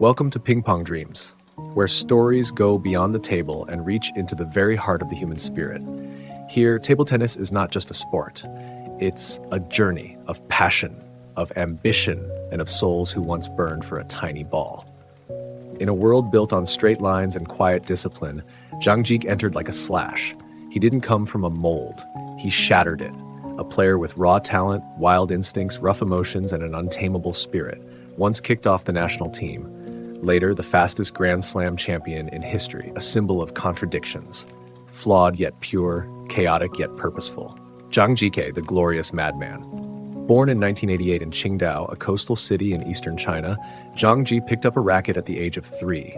Welcome to Pong Dreams, where stories go beyond the table and reach into the very heart of the human spirit. Here, table tennis is not just a sport. It's a journey of passion, of ambition, and of souls who once burned for a tiny ball. In a world built on straight lines and quiet discipline, Zhang Jike entered like a slash. He didn't come from a mold. He shattered it. A player with raw talent, wild instincts, rough emotions, and an untamable spirit. Once kicked off the national team. Later, the fastest Grand Slam champion in history, a symbol of contradictions. Flawed yet pure, chaotic yet purposeful. Zhang Jike, the glorious Madman. Born in 1988 in Qingdao, a coastal city in eastern China, Zhang Jike picked up a racket at the age of 3.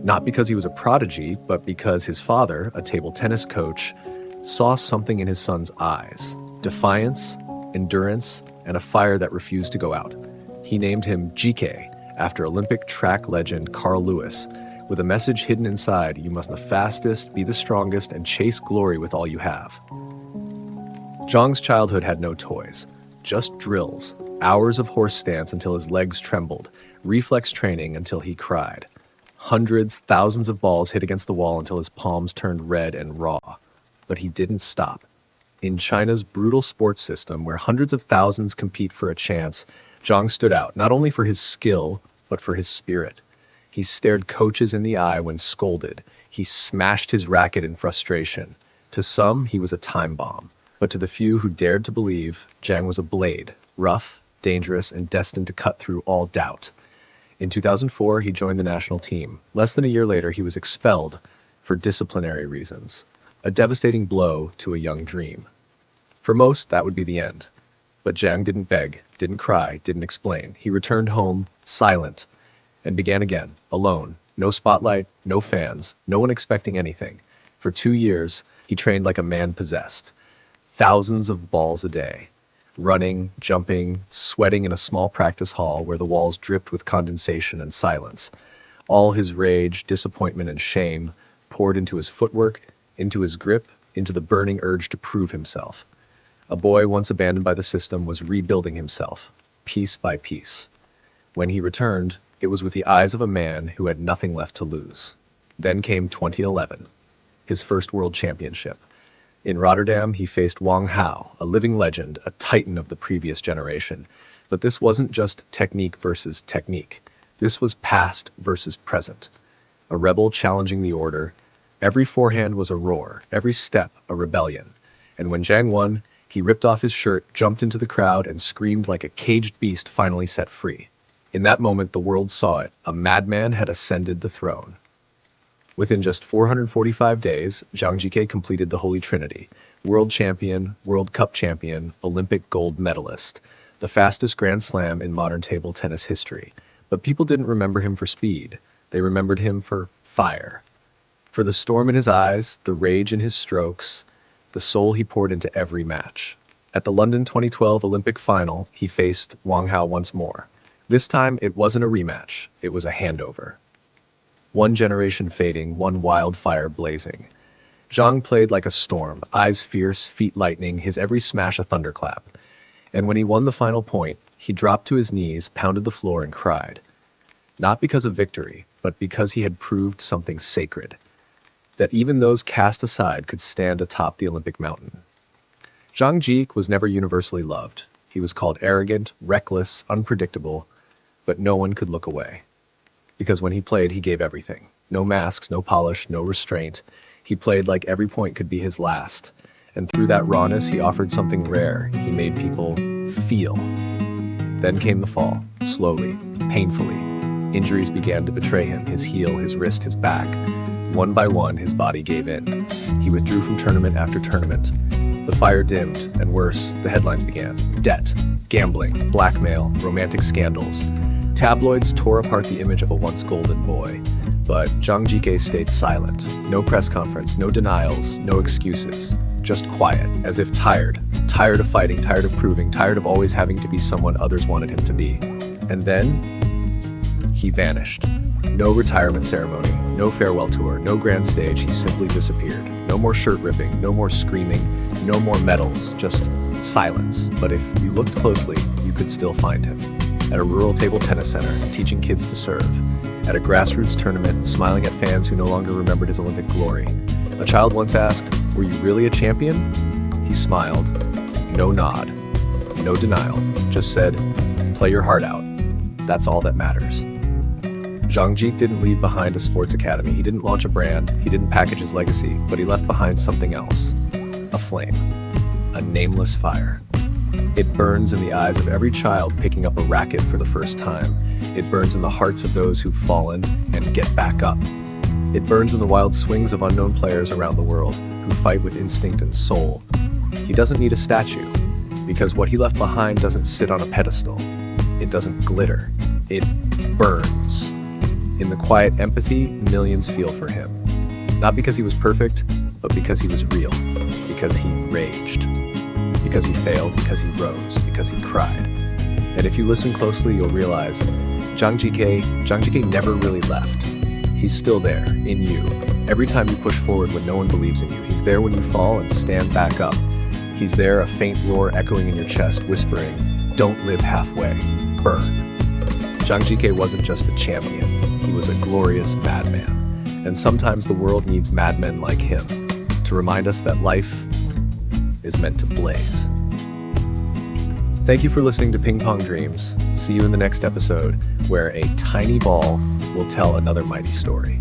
Not because he was a prodigy, but because his father, a table tennis coach, saw something in his son's eyes. Defiance, endurance, and a fire that refused to go out. He named him Jike, after Olympic track legend Carl Lewis, with a message hidden inside: you must be the fastest, be the strongest, and chase glory with all you have. Zhang's childhood had no toys, just drills, hours of horse stance until his legs trembled, reflex training until he cried. Hundreds, thousands of balls hit against the wall until his palms turned red and raw. But he didn't stop. In China's brutal sports system, where hundreds of thousands compete for a chance, Zhang stood out, not only for his skill, but for his spirit. He stared coaches in the eye when scolded. He smashed his racket in frustration. To some, he was a time bomb. But to the few who dared to believe, Zhang was a blade, rough, dangerous, and destined to cut through all doubt. In 2004, he joined the national team. Less than a year later, he was expelled for disciplinary reasons. A devastating blow to a young dream. For most, that would be the end. But Zhang didn't beg, didn't cry, didn't explain. He returned home, silent, and began again, alone. No spotlight, no fans, no one expecting anything. For 2 years, he trained like a man possessed. Thousands of balls a day. Running, jumping, sweating in a small practice hall where the walls dripped with condensation and silence. All his rage, disappointment, and shame poured into his footwork, into his grip, into the burning urge to prove himself. A boy once abandoned by the system was rebuilding himself, piece by piece. When he returned, it was with the eyes of a man who had nothing left to lose. Then came 2011, his first world championship. In Rotterdam, he faced Wang Hao, a living legend, a titan of the previous generation. But this wasn't just technique versus technique. This was past versus present. A rebel challenging the order. Every forehand was a roar, every step a rebellion. And when Zhang won, he ripped off his shirt, jumped into the crowd, and screamed like a caged beast finally set free. In that moment, the world saw it. A madman had ascended the throne. Within just 445 days, Zhang Jike completed the Holy Trinity. World champion, World Cup champion, Olympic gold medalist. The fastest Grand Slam in modern table tennis history. But people didn't remember him for speed. They remembered him for fire. For the storm in his eyes, the rage in his strokes, the soul he poured into every match. At the London 2012 Olympic final, he faced Wang Hao once more. This time, it wasn't a rematch. It was a handover. One generation fading, one wildfire blazing. Zhang played like a storm, eyes fierce, feet lightning, his every smash a thunderclap. And when he won the final point, he dropped to his knees, pounded the floor, and cried. Not because of victory, but because he had proved something sacred. That even those cast aside could stand atop the Olympic mountain. Zhang Jike was never universally loved. He was called arrogant, reckless, unpredictable, but no one could look away. Because when he played, he gave everything. No masks, no polish, no restraint. He played like every point could be his last. And through that rawness, he offered something rare. He made people feel. Then came the fall, slowly, painfully. Injuries began to betray him, his heel, his wrist, his back. One by one, his body gave in. He withdrew from tournament after tournament. The fire dimmed, and worse, the headlines began. Debt, gambling, blackmail, romantic scandals. Tabloids tore apart the image of a once golden boy. But Zhang Jike stayed silent. No press conference, no denials, no excuses. Just quiet, as if tired. Tired of fighting, tired of proving, tired of always having to be someone others wanted him to be. And then, he vanished. No retirement ceremony, no farewell tour, no grand stage, he simply disappeared. No more shirt ripping, no more screaming, no more medals, just silence. But if you looked closely, you could still find him. at a rural table tennis center, teaching kids to serve. At a grassroots tournament, smiling at fans who no longer remembered his Olympic glory. A child once asked, "Were you really a champion?" He smiled. No nod. No denial. Just said, "Play your heart out. That's all that matters." Zhang Jike didn't leave behind a sports academy. He didn't launch a brand. He didn't package his legacy, but he left behind something else. A flame. A nameless fire. It burns in the eyes of every child picking up a racket for the first time. It burns in the hearts of those who've fallen and get back up. It burns in the wild swings of unknown players around the world who fight with instinct and soul. He doesn't need a statue, because what he left behind doesn't sit on a pedestal. It doesn't glitter. It burns. In the quiet empathy millions feel for him. Not because he was perfect, but because he was real. Because he raged. Because he failed, because he rose, because he cried. And if you listen closely, you'll realize Zhang Jike never really left. He's still there, in you. Every time you push forward when no one believes in you, he's there when you fall and stand back up. He's there, a faint roar echoing in your chest, whispering, "Don't live halfway, burn." Zhang Jike wasn't just a champion, he was a glorious madman. And sometimes the world needs madmen like him to remind us that life is meant to blaze. Thank you for listening to Pong Dreams. See you in the next episode, where a tiny ball will tell another mighty story.